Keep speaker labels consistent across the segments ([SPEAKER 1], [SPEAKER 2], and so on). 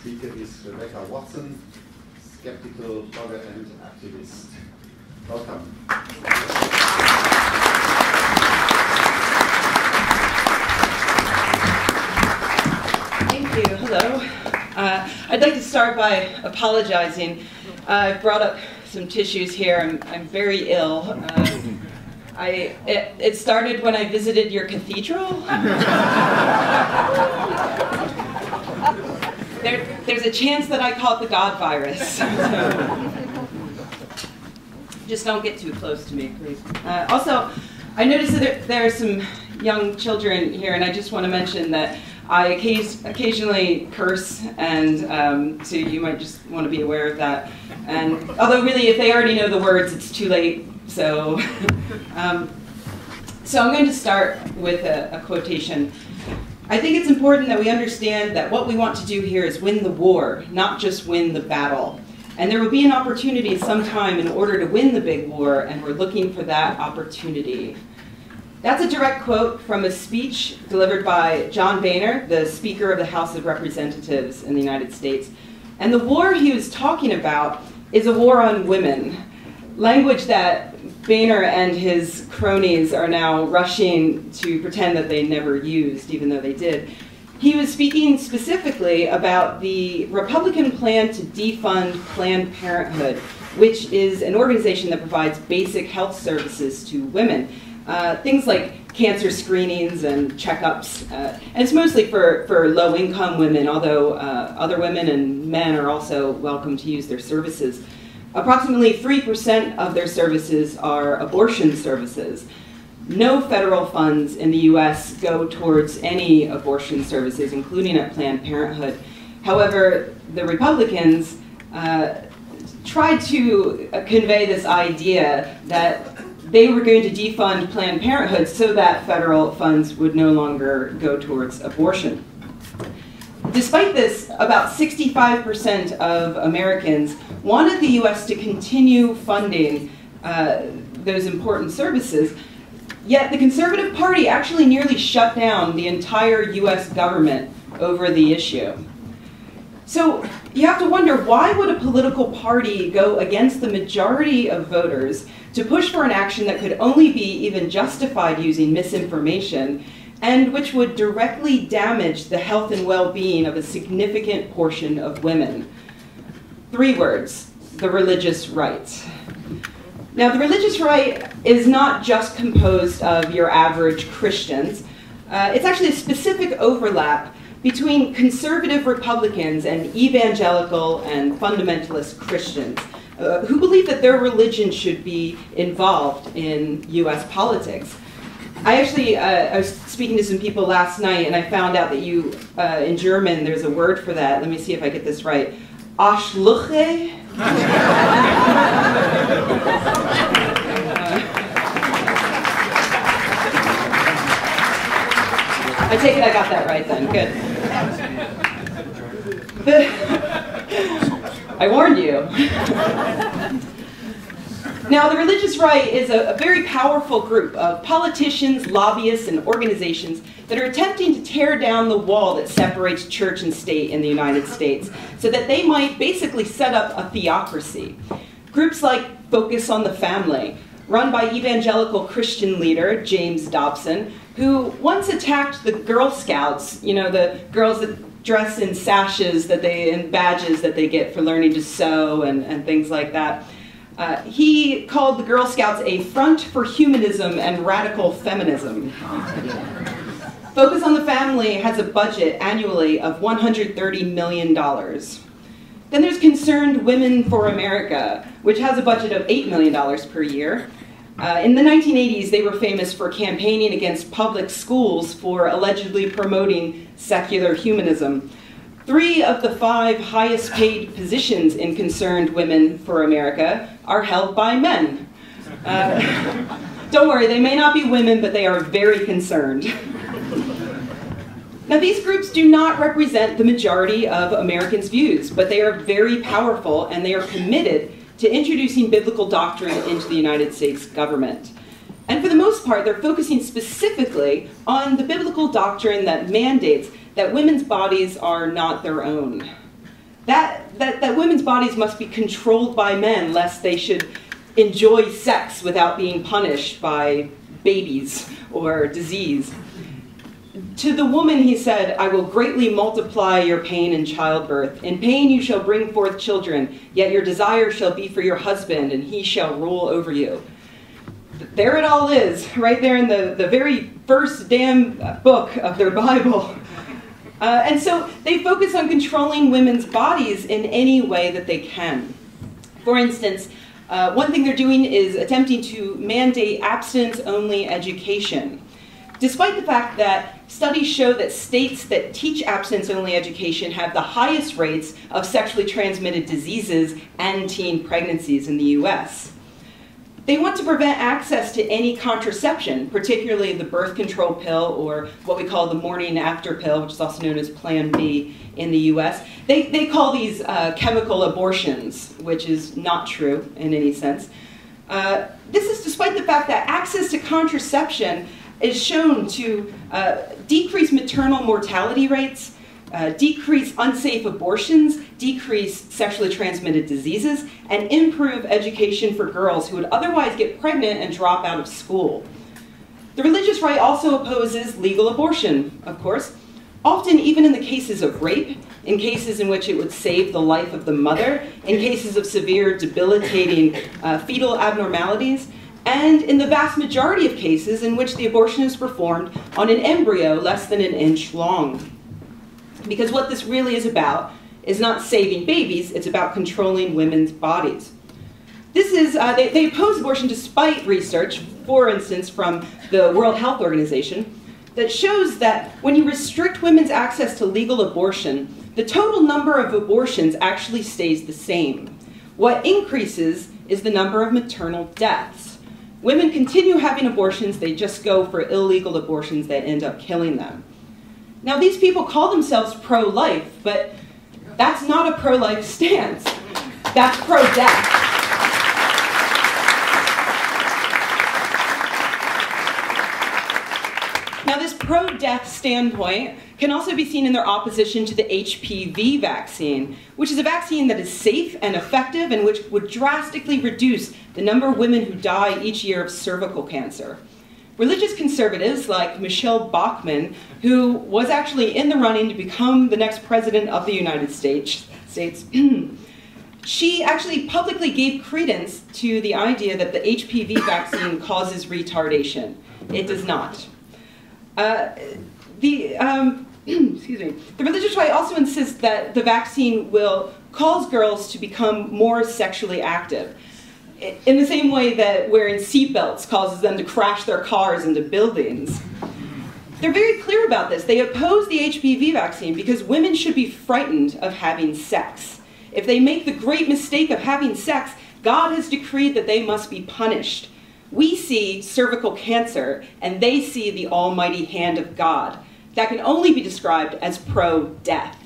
[SPEAKER 1] speaker is Rebecca Watson, skeptical blogger and activist. Welcome.
[SPEAKER 2] Thank you. Hello. I'd like to start by apologizing. I've brought up some tissues here. I'm very ill. It started when I visited your cathedral. There's a chance that I caught the God virus. Just don't get too close to me, please. Also, I noticed that there are some young children here, and I just want to mention that I occasionally curse, and so you might just want to be aware of that. And although really, if they already know the words, it's too late. So, so I'm going to start with a quotation. I think it's important that we understand that what we want to do here is win the war, not just win the battle. And there will be an opportunity sometime in order to win the big war, and we're looking for that opportunity. That's a direct quote from a speech delivered by John Boehner, the Speaker of the House of Representatives in the United States. And the war he was talking about is a war on women, language that Boehner and his cronies are now rushing to pretend that they never used, even though they did. He was speaking specifically about the Republican plan to defund Planned Parenthood, which is an organization that provides basic health services to women. Things like cancer screenings and checkups. And it's mostly for low-income women, although other women and men are also welcome to use their services. Approximately 3% of their services are abortion services. No federal funds in the US go towards any abortion services, including at Planned Parenthood. However, the Republicans tried to convey this idea that they were going to defund Planned Parenthood so that federal funds would no longer go towards abortion. Despite this, about 65% of Americans wanted the US to continue funding those important services, yet the Conservative Party actually nearly shut down the entire US government over the issue. So you have to wonder, why would a political party go against the majority of voters to push for an action that could only be even justified using misinformation, and which would directly damage the health and well-being of a significant portion of women? 3 words: the religious right. Now, the religious right is not just composed of your average Christians. It's actually a specific overlap between conservative Republicans and evangelical and fundamentalist Christians who believe that their religion should be involved in US politics. I was speaking to some people last night, and I found out that in German, there's a word for that. Let me see if I get this right. Arschlöcher? I take it I got that right then. Good. I warned you. Now, the religious right is a very powerful group of politicians, lobbyists, and organizations that are attempting to tear down the wall that separates church and state in the United States so that they might basically set up a theocracy. Groups like Focus on the Family, run by evangelical Christian leader James Dobson, who once attacked the Girl Scouts, you know, the girls that dress in sashes and badges that they get for learning to sew and things like that. He called the Girl Scouts a front for humanism and radical feminism. Focus on the Family has a budget annually of $130 million. Then there's Concerned Women for America, which has a budget of $8 million per year. In the 1980s, they were famous for campaigning against public schools for allegedly promoting secular humanism. 3 of the 5 highest paid positions in Concerned Women for America are held by men. Don't worry, they may not be women, but they are very concerned. Now, these groups do not represent the majority of Americans' views, but they are very powerful, and they are committed to introducing biblical doctrine into the United States government. And for the most part, they're focusing specifically on the biblical doctrine that mandates that women's bodies are not their own. that women's bodies must be controlled by men lest they should enjoy sex without being punished by babies or disease. To the woman he said, "I will greatly multiply your pain in childbirth. In pain you shall bring forth children, yet your desire shall be for your husband, and he shall rule over you." There it all is, right there in the very first damn book of their Bible. And so they focus on controlling women's bodies in any way that they can. For instance, one thing they're doing is attempting to mandate abstinence-only education. Despite the fact that studies show that states that teach abstinence-only education have the highest rates of sexually transmitted diseases and teen pregnancies in the US. They want to prevent access to any contraception, particularly the birth control pill or what we call the morning after pill, which is also known as Plan B in the US. They call these chemical abortions, which is not true in any sense. This is despite the fact that access to contraception is shown to decrease maternal mortality rates, decrease unsafe abortions, decrease sexually transmitted diseases, and improve education for girls who would otherwise get pregnant and drop out of school. The religious right also opposes legal abortion, of course, often even in the cases of rape, in cases in which it would save the life of the mother, in cases of severe debilitating fetal abnormalities, and in the vast majority of cases in which the abortion is performed on an embryo less than an inch long. Because what this really is about is not saving babies, it's about controlling women's bodies. This is, they oppose abortion despite research, for instance, from the World Health Organization, that shows that when you restrict women's access to legal abortion, the total number of abortions actually stays the same. What increases is the number of maternal deaths. Women continue having abortions, they just go for illegal abortions that end up killing them. Now, these people call themselves pro-life, but that's not a pro-life stance. That's pro-death. Now, this pro-death standpoint can also be seen in their opposition to the HPV vaccine, which is a vaccine that is safe and effective and which would drastically reduce the number of women who die each year of cervical cancer. Religious conservatives like Michelle Bachmann, who was actually in the running to become the next president of the United States, she actually publicly gave credence to the idea that the HPV vaccine causes retardation. It does not. Excuse me. The religious right also insists that the vaccine will cause girls to become more sexually active, in the same way that wearing seatbelts causes them to crash their cars into buildings. They're very clear about this. They oppose the HPV vaccine because women should be frightened of having sex. If they make the great mistake of having sex, God has decreed that they must be punished. We see cervical cancer, and they see the almighty hand of God. That can only be described as pro-death.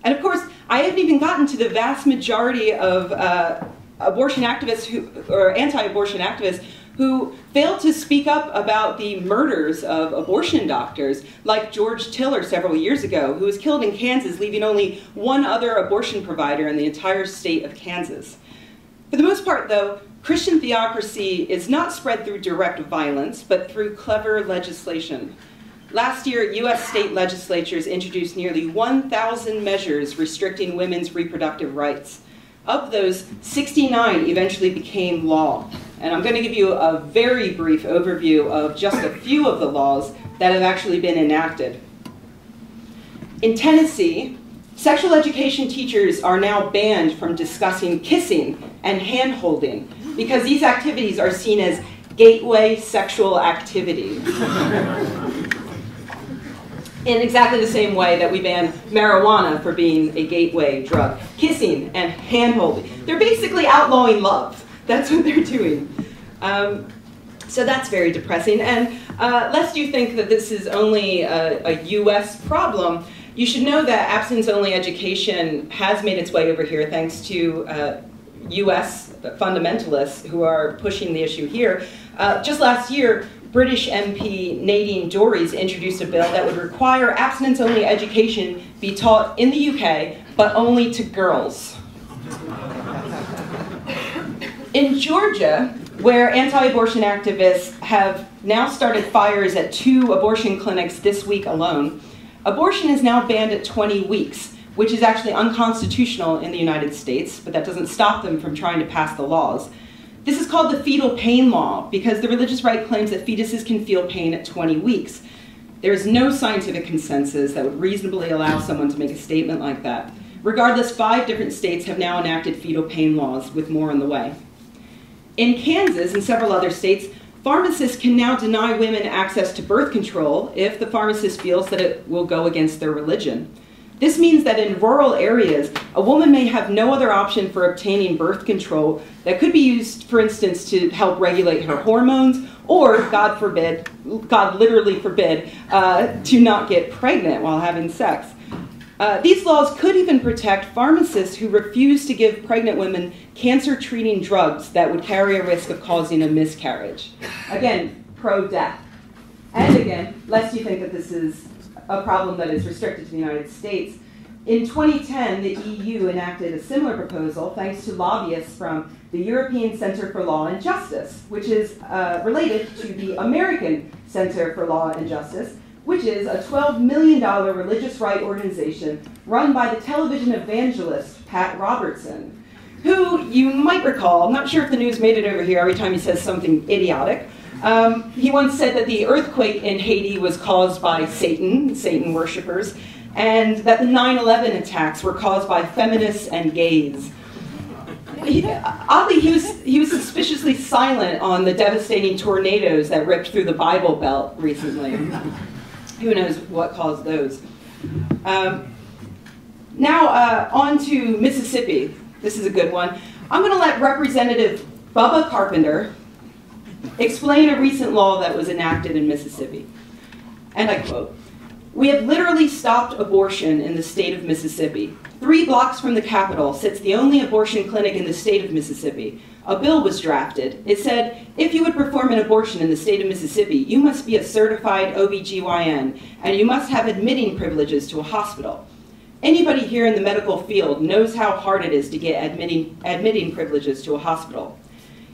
[SPEAKER 2] And of course, I haven't even gotten to the vast majority of abortion activists or anti-abortion activists who failed to speak up about the murders of abortion doctors, like George Tiller several years ago, who was killed in Kansas, leaving only one other abortion provider in the entire state of Kansas. For the most part, though, Christian theocracy is not spread through direct violence, but through clever legislation. Last year, US state legislatures introduced nearly 1,000 measures restricting women's reproductive rights. Of those, 69 eventually became law. And I'm going to give you a very brief overview of just a few of the laws that have actually been enacted. In Tennessee, sexual education teachers are now banned from discussing kissing and hand-holding because these activities are seen as gateway sexual activity. In exactly the same way that we ban marijuana for being a gateway drug. Kissing and hand-holding. They're basically outlawing love. That's what they're doing. So that's very depressing. And lest you think that this is only a US problem, you should know that abstinence-only education has made its way over here thanks to US fundamentalists who are pushing the issue here. Just last year, British MP Nadine Dorries introduced a bill that would require abstinence-only education be taught in the UK, but only to girls. In Georgia, where anti-abortion activists have now started fires at 2 abortion clinics this week alone, abortion is now banned at 20 weeks, which is actually unconstitutional in the United States, but that doesn't stop them from trying to pass the laws. This is called the fetal pain law because the religious right claims that fetuses can feel pain at 20 weeks. There is no scientific consensus that would reasonably allow someone to make a statement like that. Regardless, 5 different states have now enacted fetal pain laws, with more on the way. In Kansas and several other states, pharmacists can now deny women access to birth control if the pharmacist feels that it will go against their religion. This means that in rural areas, a woman may have no other option for obtaining birth control that could be used, for instance, to help regulate her hormones, or, God forbid, God literally forbid, to not get pregnant while having sex. These laws could even protect pharmacists who refuse to give pregnant women cancer-treating drugs that would carry a risk of causing a miscarriage. Again, pro-death. And again, lest you think that this is a problem that is restricted to the United States, in 2010, the EU enacted a similar proposal thanks to lobbyists from the European Center for Law and Justice, which is related to the American Center for Law and Justice, which is a $12 million religious right organization run by the television evangelist Pat Robertson, who you might recall, I'm not sure if the news made it over here every time he says something idiotic. He once said that the earthquake in Haiti was caused by Satan worshippers, and that the 9/11 attacks were caused by feminists and gays. Oddly, he was suspiciously silent on the devastating tornadoes that ripped through the Bible Belt recently. Who knows what caused those? Now on to Mississippi. This is a good one. I'm going to let Representative Bubba Carpenter explain a recent law that was enacted in Mississippi. And I quote, "We have literally stopped abortion in the state of Mississippi. 3 blocks from the Capitol sits the only abortion clinic in the state of Mississippi. A bill was drafted. It said, if you would perform an abortion in the state of Mississippi, you must be a certified OBGYN, and you must have admitting privileges to a hospital. Anybody here in the medical field knows how hard it is to get admitting privileges to a hospital.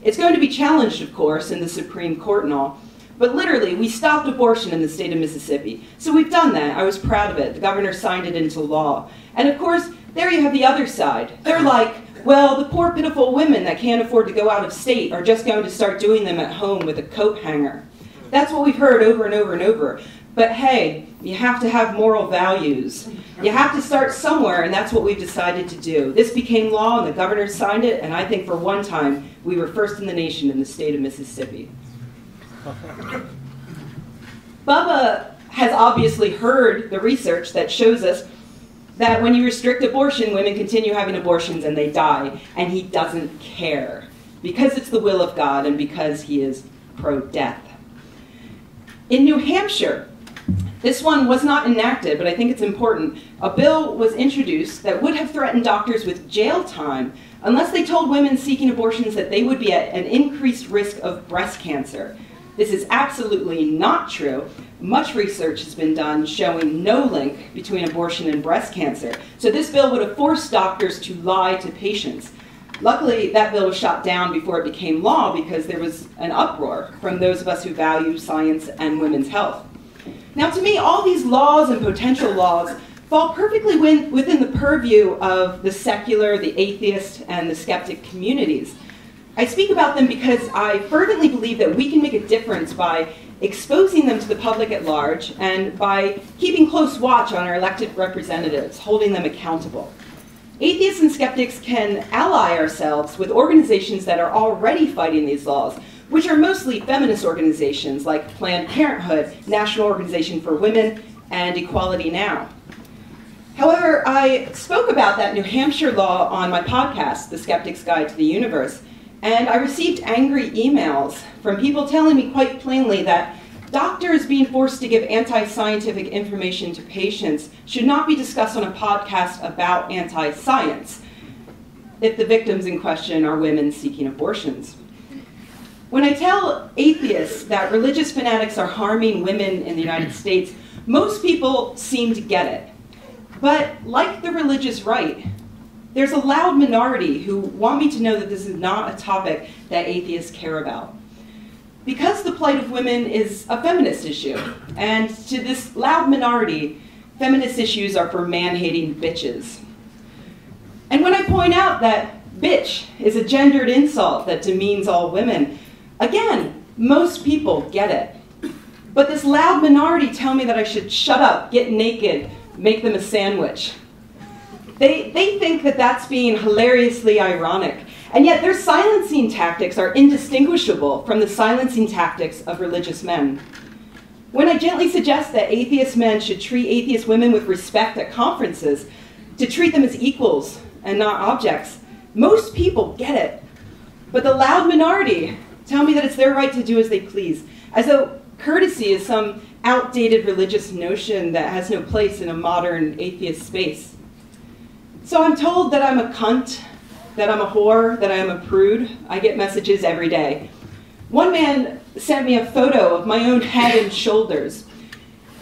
[SPEAKER 2] It's going to be challenged, of course, in the Supreme Court and all, but literally, we stopped abortion in the state of Mississippi. So we've done that. I was proud of it. The governor signed it into law. And of course, there you have the other side. They're like, well, the poor, pitiful women that can't afford to go out of state are just going to start doing them at home with a coat hanger. That's what we've heard over and over and over. But hey, you have to have moral values. You have to start somewhere, and that's what we've decided to do. This became law, and the governor signed it, and I think for one time, we were first in the nation in the state of Mississippi." Bubba has obviously heard the research that shows us that when you restrict abortion, women continue having abortions and they die, and he doesn't care because it's the will of God and because he is pro-death. In New Hampshire, this one was not enacted, but I think it's important. A bill was introduced that would have threatened doctors with jail time unless they told women seeking abortions that they would be at an increased risk of breast cancer. This is absolutely not true. Much research has been done showing no link between abortion and breast cancer. So this bill would have forced doctors to lie to patients. Luckily, that bill was shot down before it became law because there was an uproar from those of us who value science and women's health. Now, to me, all these laws and potential laws fall perfectly within the purview of the secular, the atheist, and the skeptic communities. I speak about them because I fervently believe that we can make a difference by exposing them to the public at large and by keeping close watch on our elected representatives, holding them accountable. Atheists and skeptics can ally ourselves with organizations that are already fighting these laws, which are mostly feminist organizations like Planned Parenthood, National Organization for Women, and Equality Now. However, I spoke about that New Hampshire law on my podcast, The Skeptic's Guide to the Universe, and I received angry emails from people telling me quite plainly that doctors being forced to give anti-scientific information to patients should not be discussed on a podcast about anti-science if the victims in question are women seeking abortions. When I tell atheists that religious fanatics are harming women in the United States, most people seem to get it. But like the religious right, there's a loud minority who want me to know that this is not a topic that atheists care about. Because the plight of women is a feminist issue, and to this loud minority, feminist issues are for man-hating bitches. And when I point out that bitch is a gendered insult that demeans all women, again, most people get it. But this loud minority tell me that I should shut up, get naked, make them a sandwich. They think that that's being hilariously ironic, and yet their silencing tactics are indistinguishable from the silencing tactics of religious men. When I gently suggest that atheist men should treat atheist women with respect at conferences, to treat them as equals and not objects, most people get it. But the loud minority tell me that it's their right to do as they please, as though courtesy is some outdated religious notion that has no place in a modern atheist space. So I'm told that I'm a cunt, that I'm a whore, that I am a prude. I get messages every day. One man sent me a photo of my own head and shoulders.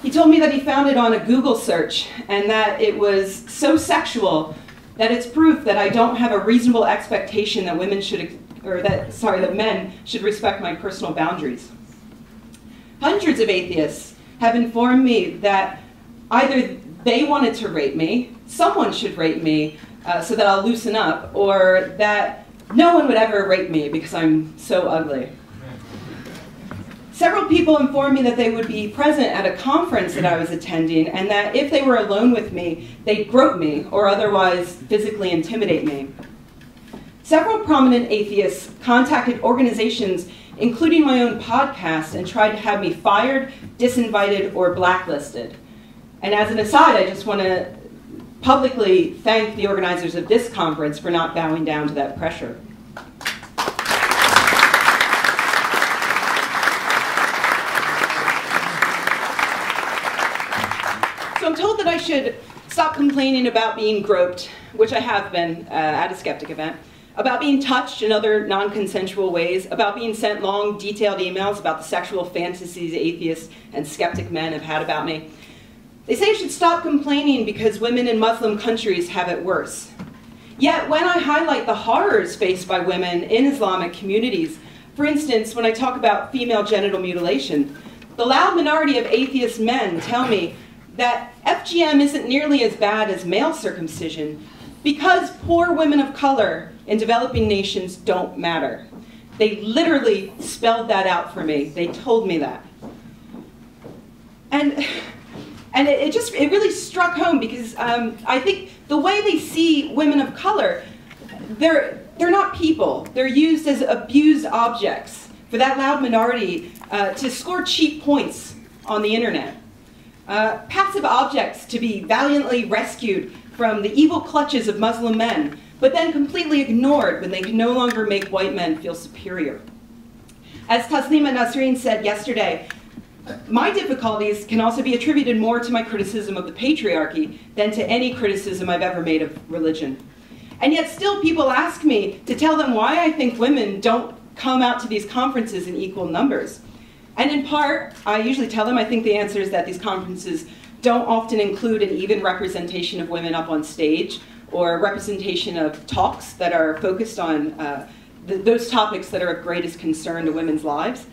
[SPEAKER 2] He told me that he found it on a Google search and that it was so sexual that it's proof that I don't have a reasonable expectation that women should, that men should respect my personal boundaries. Hundreds of atheists have informed me that either they wanted to rape me, someone should rape me so that I'll loosen up, or that no one would ever rape me because I'm so ugly. Several people informed me that they would be present at a conference that I was attending, and that if they were alone with me, they'd grope me or otherwise physically intimidate me. Several prominent atheists contacted organizations, including my own podcast, and tried to have me fired, disinvited, or blacklisted. And as an aside, I just want to publicly thank the organizers of this conference for not bowing down to that pressure. So I'm told that I should stop complaining about being groped, which I have been at a skeptic event, about being touched in other non-consensual ways, about being sent long, detailed emails about the sexual fantasies atheists and skeptic men have had about me. They say I should stop complaining because women in Muslim countries have it worse. Yet when I highlight the horrors faced by women in Islamic communities, for instance, when I talk about female genital mutilation, the loud minority of atheist men tell me that FGM isn't nearly as bad as male circumcision because poor women of color in developing nations don't matter. They literally spelled that out for me. They told me that. And it really struck home because I think the way they see women of color, they're not people. They're used as abused objects for that loud minority to score cheap points on the internet. Passive objects to be valiantly rescued from the evil clutches of Muslim men, but then completely ignored when they can no longer make white men feel superior. As Taslima Nasreen said yesterday, my difficulties can also be attributed more to my criticism of the patriarchy than to any criticism I've ever made of religion. And yet still people ask me to tell them why I think women don't come out to these conferences in equal numbers. And in part, I usually tell them I think the answer is that these conferences don't often include an even representation of women up on stage or representation of talks that are focused on those topics that are of greatest concern to women's lives.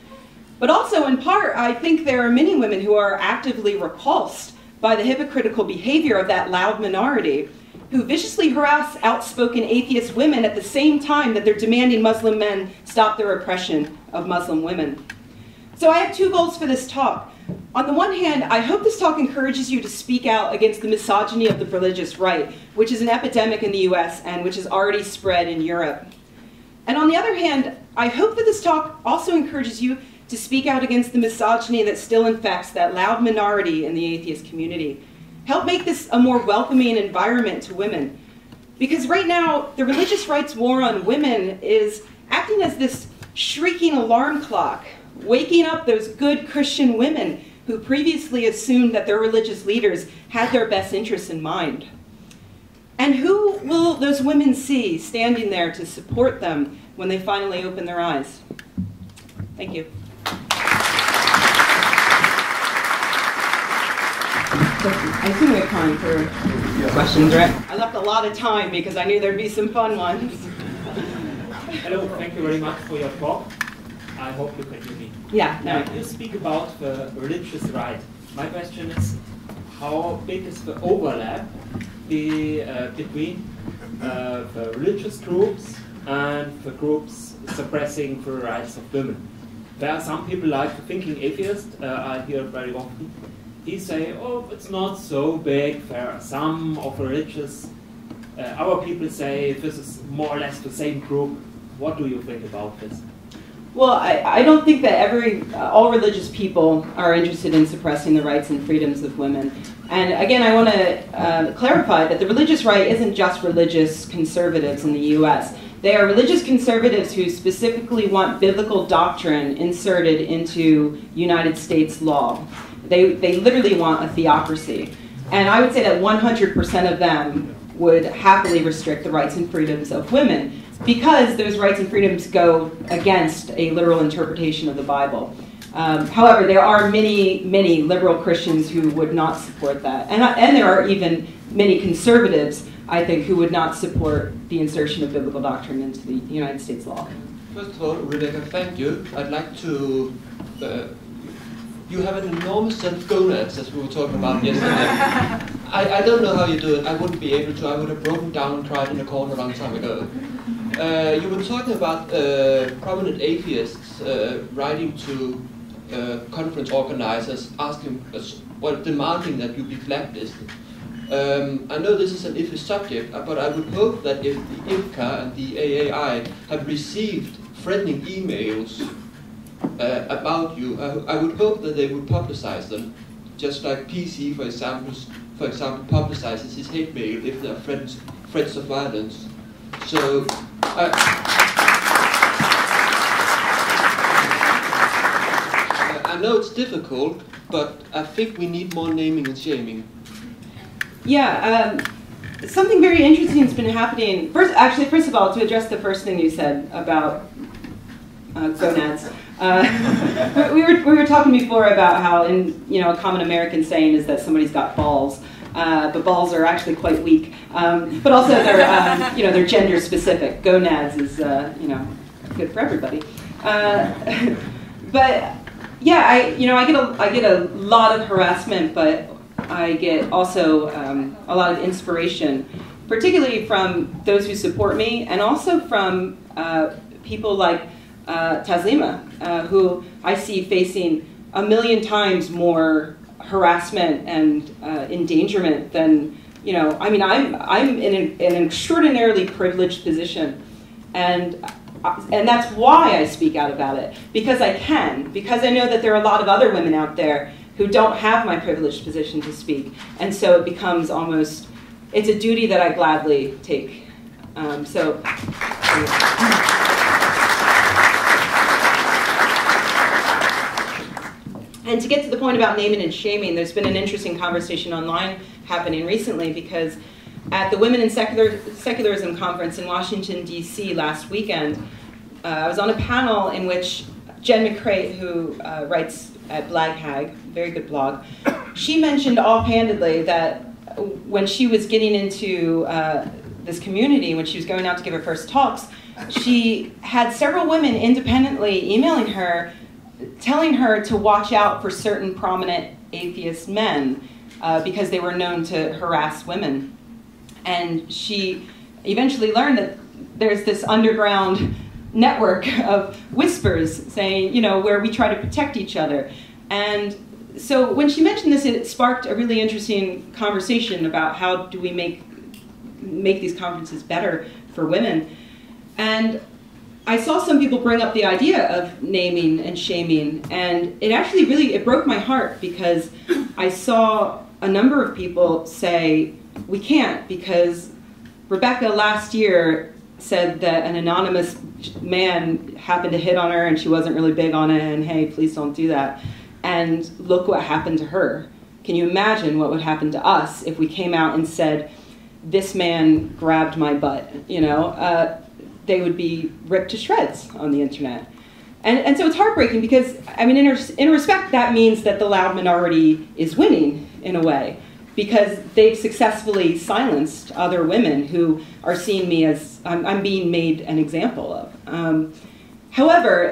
[SPEAKER 2] But also, in part, I think there are many women who are actively repulsed by the hypocritical behavior of that loud minority who viciously harass outspoken atheist women at the same time that they're demanding Muslim men stop their oppression of Muslim women. So I have two goals for this talk. On the one hand, I hope this talk encourages you to speak out against the misogyny of the religious right, which is an epidemic in the US and which has already spread in Europe. And on the other hand, I hope that this talk also encourages you to speak out against the misogyny that still infects that loud minority in the atheist community. Help make this a more welcoming environment to women. Because right now, the religious rights war on women is acting as this shrieking alarm clock, waking up those good Christian women who previously assumed that their religious leaders had their best interests in mind. And who will those women see standing there to support them when they finally open their eyes? Thank you. I assume we have time for questions, right? I left a lot of time because I knew there'd be some fun ones.
[SPEAKER 3] Hello, thank you very much for your talk. I hope you can hear me.
[SPEAKER 2] Yeah, no.
[SPEAKER 3] You speak about the religious right. My question is, how big is the overlap between the religious groups and the groups suppressing the rights of women? There are some people like the thinking atheist, I hear very often. He say, oh, it's not so big, there are some of religious, our people say this is more or less the same group. What do you think about this?
[SPEAKER 2] Well, I don't think that all religious people are interested in suppressing the rights and freedoms of women. And again, I want to clarify that the religious right isn't just religious conservatives in the US. They are religious conservatives who specifically want biblical doctrine inserted into United States law. They literally want a theocracy. And I would say that 100% of them would happily restrict the rights and freedoms of women, because those rights and freedoms go against a literal interpretation of the Bible. However, there are many, many liberal Christians who would not support that. And there are even many conservatives, I think, who would not support the insertion of biblical doctrine into the United States law.
[SPEAKER 4] First of all, Rebecca, thank you. I'd like to... you have an enormous set of gonads, as we were talking about yesterday. I don't know how you do it. I wouldn't be able to. I would have broken down and cried in a corner a long time ago. You were talking about prominent atheists writing to conference organizers, asking, well, demanding that you be blacklisted. I know this is an iffy subject, but I would hope that if the IMCA and the AAI have received threatening emails about you, I would hope that they would publicize them, just like PC, for example, publicizes his hate mail if there are threats of violence. So, I know it's difficult, but I think we need more naming and shaming.
[SPEAKER 2] Yeah, something very interesting has been happening. First of all, to address the first thing you said about gonads. We were talking before about how, a common American saying is that somebody's got balls, but balls are actually quite weak. But also they're gender specific. Gonads is good for everybody. But yeah, I get a lot of harassment, but I get also a lot of inspiration, particularly from those who support me, and also from people like Taslima, who I see facing 1,000,000 times more harassment and endangerment than, I'm in an extraordinarily privileged position, and that's why I speak out about it, because I can, because I know that there are a lot of other women out there who don't have my privileged position to speak, and so it becomes almost, it's a duty that I gladly take. And to get to the point about naming and shaming, there's been an interesting conversation online happening recently, because at the Women in Secularism Conference in Washington, D.C. last weekend, I was on a panel in which Jen McCrate, who writes at Blaghag, very good blog, she mentioned offhandedly that when she was getting into this community, when she was going out to give her first talks, she had several women independently emailing her, telling her to watch out for certain prominent atheist men because they were known to harass women. And she eventually learned that there's this underground network of whispers saying, where we try to protect each other. And so when she mentioned this, it sparked a really interesting conversation about how do we make these conferences better for women. And I saw some people bring up the idea of naming and shaming, and it actually it broke my heart, because I saw a number of people say, we can't, because Rebecca last year said that an anonymous man happened to hit on her and she wasn't really big on it, and hey, please don't do that. And look what happened to her. Can you imagine what would happen to us if we came out and said, this man grabbed my butt, They would be ripped to shreds on the internet. And so it's heartbreaking because, I mean, in respect, that means that the loud minority is winning in a way, because they've successfully silenced other women who are seeing me as I'm being made an example of. However,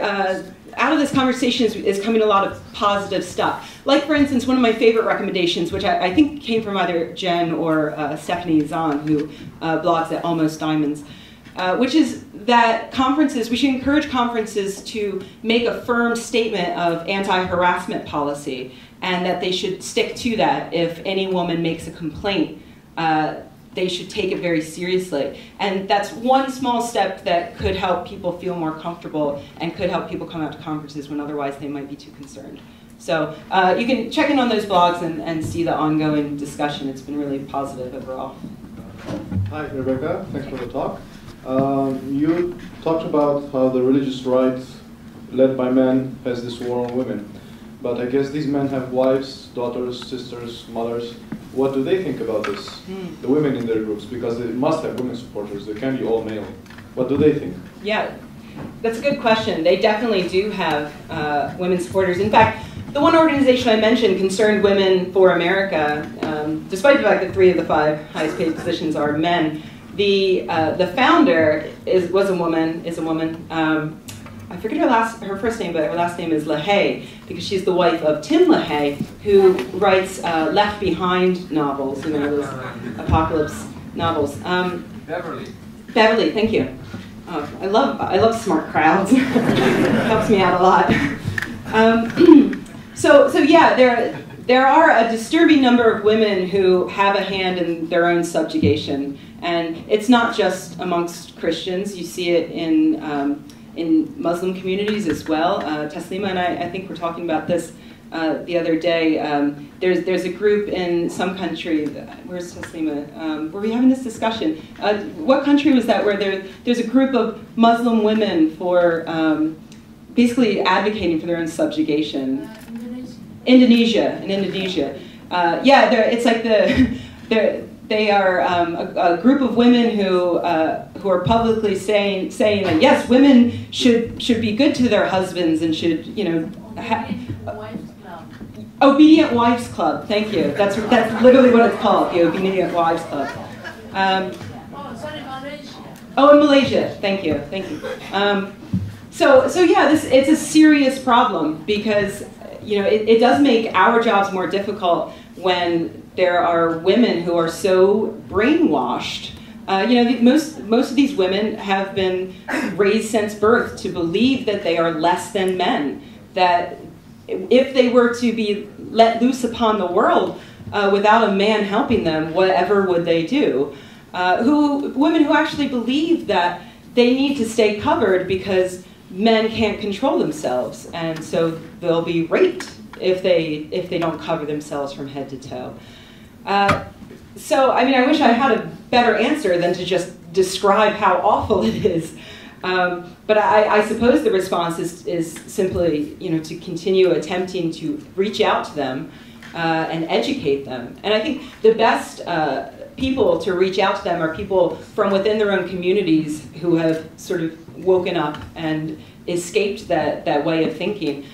[SPEAKER 2] out of this conversation is coming a lot of positive stuff. Like, for instance, one of my favorite recommendations, which I think came from either Jen or Stephanie Zahn, who blogs at Almost Diamonds, which is that conferences, we should encourage conferences to make a firm statement of anti-harassment policy, and that they should stick to that. If any woman makes a complaint, they should take it very seriously. And that's one small step that could help people feel more comfortable and could help people come out to conferences when otherwise they might be too concerned. So you can check in on those blogs and see the ongoing discussion. It's been really positive overall.
[SPEAKER 5] Hi, Rebecca. Thanks for the talk. You talked about how the religious right led by men has this war on women. But I guess these men have wives, daughters, sisters, mothers. What do they think about this? The women in their groups, because they must have women supporters. They can't be all male. What do they think?
[SPEAKER 2] Yeah, that's a good question. They definitely do have women supporters. In fact, the one organization I mentioned, Concerned Women for America, despite the fact that 3 of the 5 highest paid positions are men, the founder is a woman. I forget her first name, but her last name is LaHaye, because she's the wife of Tim LaHaye, who writes Left Behind novels, you know, those apocalypse novels.
[SPEAKER 6] Beverly.
[SPEAKER 2] Beverly, thank you. I love smart crowds. Helps me out a lot. So yeah, there are a disturbing number of women who have a hand in their own subjugation, and it's not just amongst Christians. You see it in Muslim communities as well. Taslima and I think we're talking about this the other day. There's a group in some country, where's Taslima? Were we having this discussion? What country was that where there's a group of Muslim women for basically advocating for their own subjugation? Indonesia. In Indonesia. Yeah, it's like they are a group of women who are publicly saying that yes, women should be good to their husbands and should, you know, Obedient Wives Club. Thank you. That's literally what it's called, the Obedient Wives Club. Oh, in Malaysia. Thank you. So yeah, it's a serious problem because, you know, it does make our jobs more difficult when there are women who are so brainwashed. You know, most of these women have been raised since birth to believe that they are less than men, that if they were to be let loose upon the world without a man helping them, whatever would they do? Women who actually believe that they need to stay covered because men can't control themselves, and so they'll be raped if they don't cover themselves from head to toe. So, I mean, I wish I had a better answer than to just describe how awful it is. But I suppose the response is simply, you know, to continue attempting to reach out to them and educate them. And I think the best people to reach out to them are people from within their own communities who have sort of woken up and escaped that way of thinking.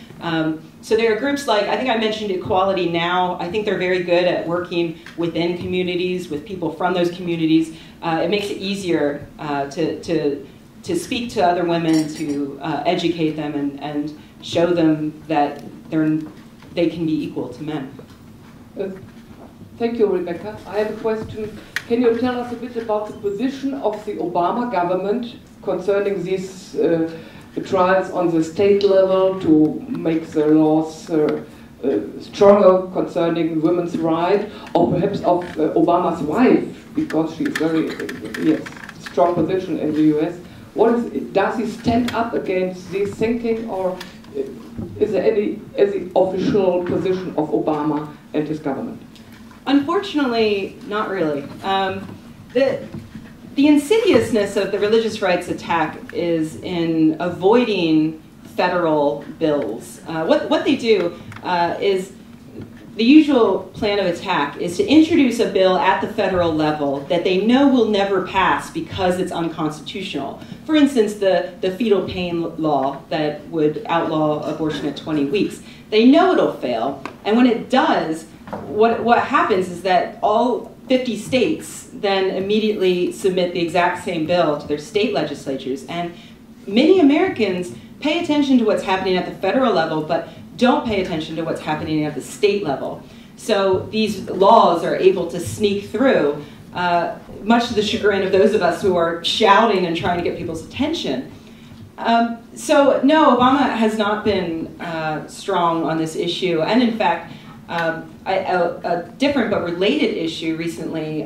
[SPEAKER 2] So there are groups like, I think I mentioned Equality Now. I think they're very good at working within communities, with people from those communities. It makes it easier to speak to other women, to educate them and show them that they can be equal to men.
[SPEAKER 7] Thank you, Rebecca. I have a question. Can you tell us a bit about the position of the Obama government concerning these trials on the state level to make the laws stronger concerning women's rights, or perhaps of Obama's wife, because she is very strong position in the U.S. Does he stand up against this thinking, or is there any official position of Obama and his government?
[SPEAKER 2] Unfortunately, not really. The insidiousness of the religious rights attack is in avoiding federal bills. What they do is the usual plan of attack is to introduce a bill at the federal level that they know will never pass because it's unconstitutional. For instance, the fetal pain law that would outlaw abortion at 20 weeks. They know it'll fail, and when it does, what happens is that all 50 states then immediately submit the exact same bill to their state legislatures, and many Americans pay attention to what's happening at the federal level, but don't pay attention to what's happening at the state level. So these laws are able to sneak through, much to the chagrin of those of us who are shouting and trying to get people's attention. So no, Obama has not been strong on this issue, and in fact, a different but related issue recently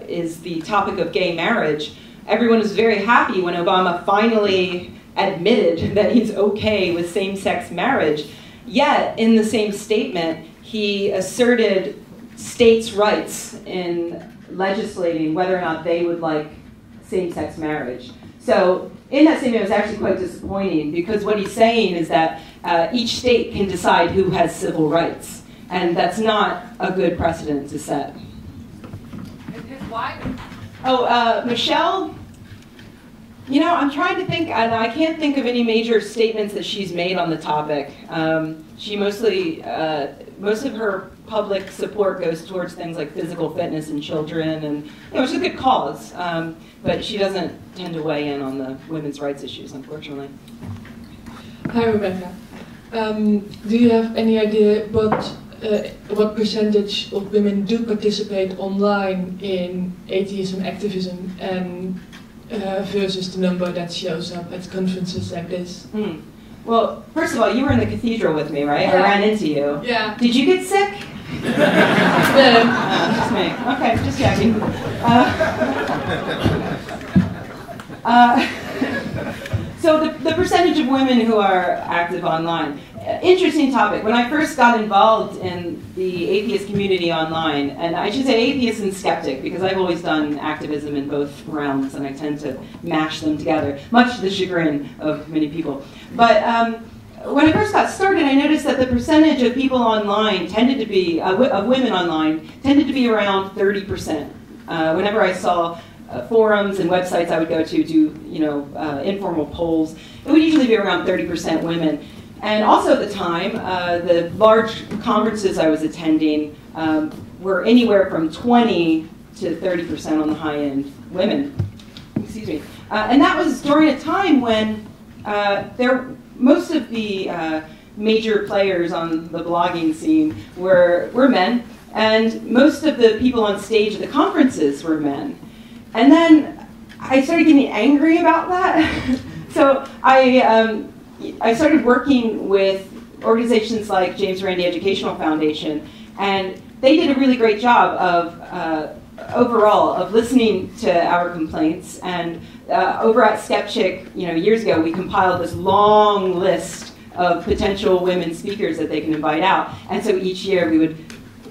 [SPEAKER 2] is the topic of gay marriage. Everyone was very happy when Obama finally admitted that he's okay with same-sex marriage, yet in the same statement, he asserted states' rights in legislating whether or not they would like same-sex marriage. So in that statement, it was actually quite disappointing, because what he's saying is that each state can decide who has civil rights, and that's not a good precedent to set.
[SPEAKER 7] And his wife?
[SPEAKER 2] Oh, Michelle, you know, I'm trying to think, and I can't think of any major statements that she's made on the topic. She mostly, most of her public support goes towards things like physical fitness in children, and which is a good cause, but she doesn't tend to weigh in on the women's rights issues, unfortunately.
[SPEAKER 6] Hi, Rebecca. Do you have any idea what percentage of women do participate online in atheism activism, and versus the number that shows up at conferences like this?
[SPEAKER 2] Well, first of all, you were in the cathedral with me, right?
[SPEAKER 6] Yeah.
[SPEAKER 2] I ran into you.
[SPEAKER 6] Yeah.
[SPEAKER 2] Did you get sick?
[SPEAKER 6] No.
[SPEAKER 2] Just me. Okay, just checking. So the percentage of women who are active online. Interesting topic. When I first got involved in the atheist community online, and I should say atheist and skeptic, because I've always done activism in both realms, and I tend to mash them together, much to the chagrin of many people. But when I first got started, I noticed that the percentage of people online tended to be, of women online, tended to be around 30%. Whenever I saw forums and websites I would go to do, informal polls, it would usually be around 30% women. And also at the time, the large conferences I was attending were anywhere from 20 to 30% on the high end women. Excuse me. And that was during a time when most of the major players on the blogging scene were men, and most of the people on stage at the conferences were men. And then I started getting angry about that. So I started working with organizations like James Randi Educational Foundation, and they did a really great job of overall of listening to our complaints. And over at Skepchick, years ago, we compiled this long list of potential women speakers that they can invite out. And so each year we would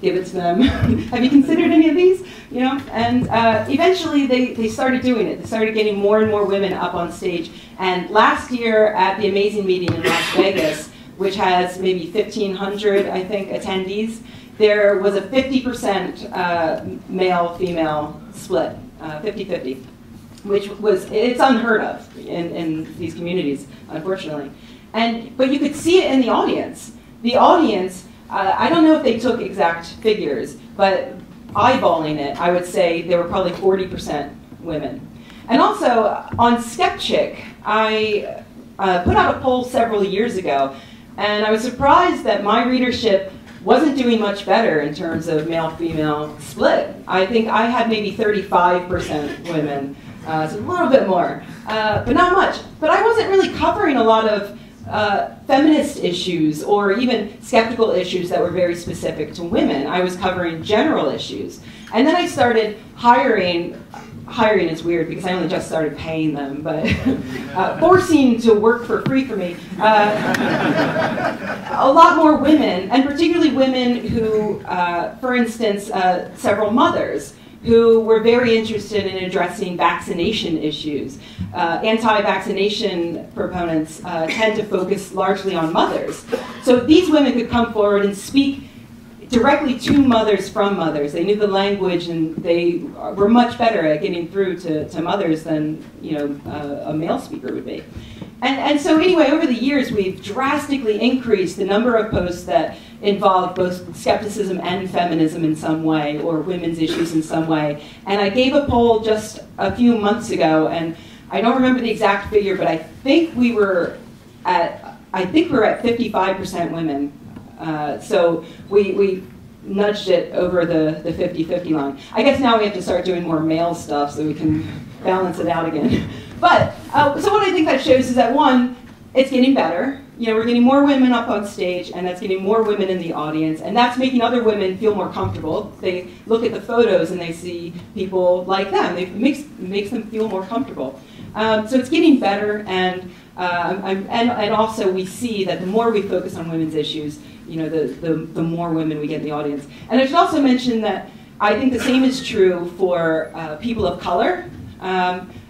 [SPEAKER 2] give it to them. Have you considered any of these? And eventually they started doing it. They started getting more and more women up on stage. And last year at the Amazing Meeting in Las Vegas, which has maybe 1,500, I think, attendees, there was a 50% male-female split, 50-50, which it's unheard of in these communities, unfortunately. But you could see it in the audience. The audience, I don't know if they took exact figures, but eyeballing it, I would say there were probably 40% women. And also, on Skepchick, I put out a poll several years ago, and I was surprised that my readership wasn't doing much better in terms of male-female split. I think I had maybe 35% women, so a little bit more, but not much. But I wasn't really covering a lot of feminist issues or even skeptical issues that were very specific to women. I was covering general issues. And then I started hiring is weird because I only just started paying them, but forcing to work for free for me. A lot more women, and particularly women who, for instance, several mothers who were very interested in addressing vaccination issues. Anti-vaccination proponents tend to focus largely on mothers. So these women could come forward and speak directly to mothers from mothers. They knew the language, and they were much better at getting through to mothers than a male speaker would be. And so anyway, over the years, we've drastically increased the number of posts that involve both skepticism and feminism in some way, or women's issues in some way. And I gave a poll just a few months ago, and I don't remember the exact figure, but I think we were at 55% women. So we nudged it over the 50-50 line. I guess now we have to start doing more male stuff so we can balance it out again. But, so what I think that shows is that, one, it's getting better. We're getting more women up on stage, and that's getting more women in the audience, and that's making other women feel more comfortable. They look at the photos and they see people like them. It makes them feel more comfortable. So it's getting better, and also we see that the more we focus on women's issues, the more women we get in the audience. And I should also mention that I think the same is true for people of color.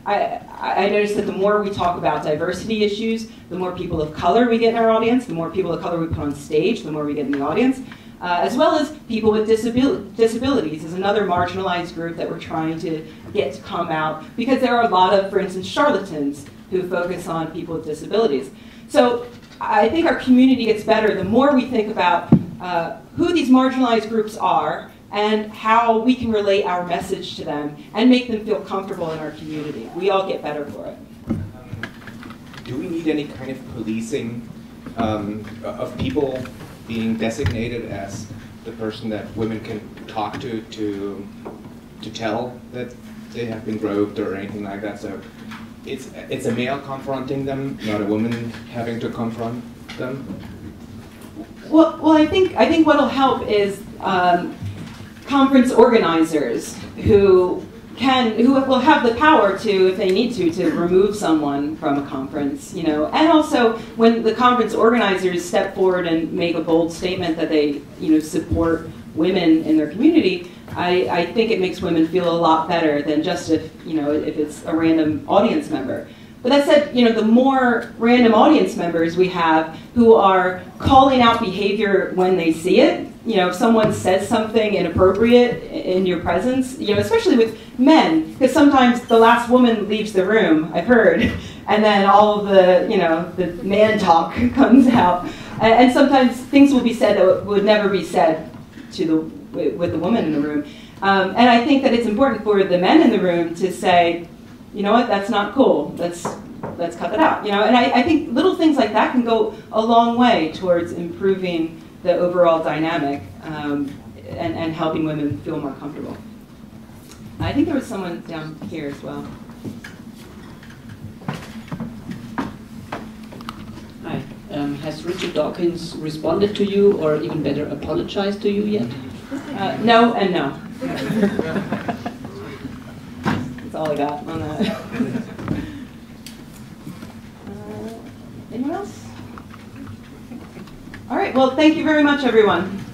[SPEAKER 2] I noticed that the more we talk about diversity issues, the more people of color we get in our audience, the more people of color we put on stage, the more we get in the audience, as well as people with disabilities is another marginalized group that we're trying to get to come out, because there are a lot of, for instance, charlatans who focus on people with disabilities. So I think our community gets better the more we think about who these marginalized groups are, and how we can relate our message to them and make them feel comfortable in our community. We all get better for it.
[SPEAKER 8] Do we need any kind of policing of people being designated as the person that women can talk to tell that they have been groped or anything like that? So it's a male confronting them, not a woman having to confront them?
[SPEAKER 2] Well, I think what'll help is conference organizers who will have the power to, if they need to remove someone from a conference, and also when the conference organizers step forward and make a bold statement that they, support women in their community, I think it makes women feel a lot better than just if it's a random audience member. But that said, the more random audience members we have who are calling out behavior when they see it, if someone says something inappropriate in your presence, especially with men, because sometimes the last woman leaves the room, I've heard, and then all of the man talk comes out, and sometimes things will be said that would never be said with the woman in the room. And I think that it's important for the men in the room to say, you know what, that's not cool. Let's cut that out. And I think little things like that can go a long way towards improving the overall dynamic and helping women feel more comfortable. I think there was someone down here as well.
[SPEAKER 9] Hi. Has Richard Dawkins responded to you, or even better, apologized to you yet?
[SPEAKER 2] No and no. That's all I got on that. Anyone else? All right, well, thank you very much, everyone.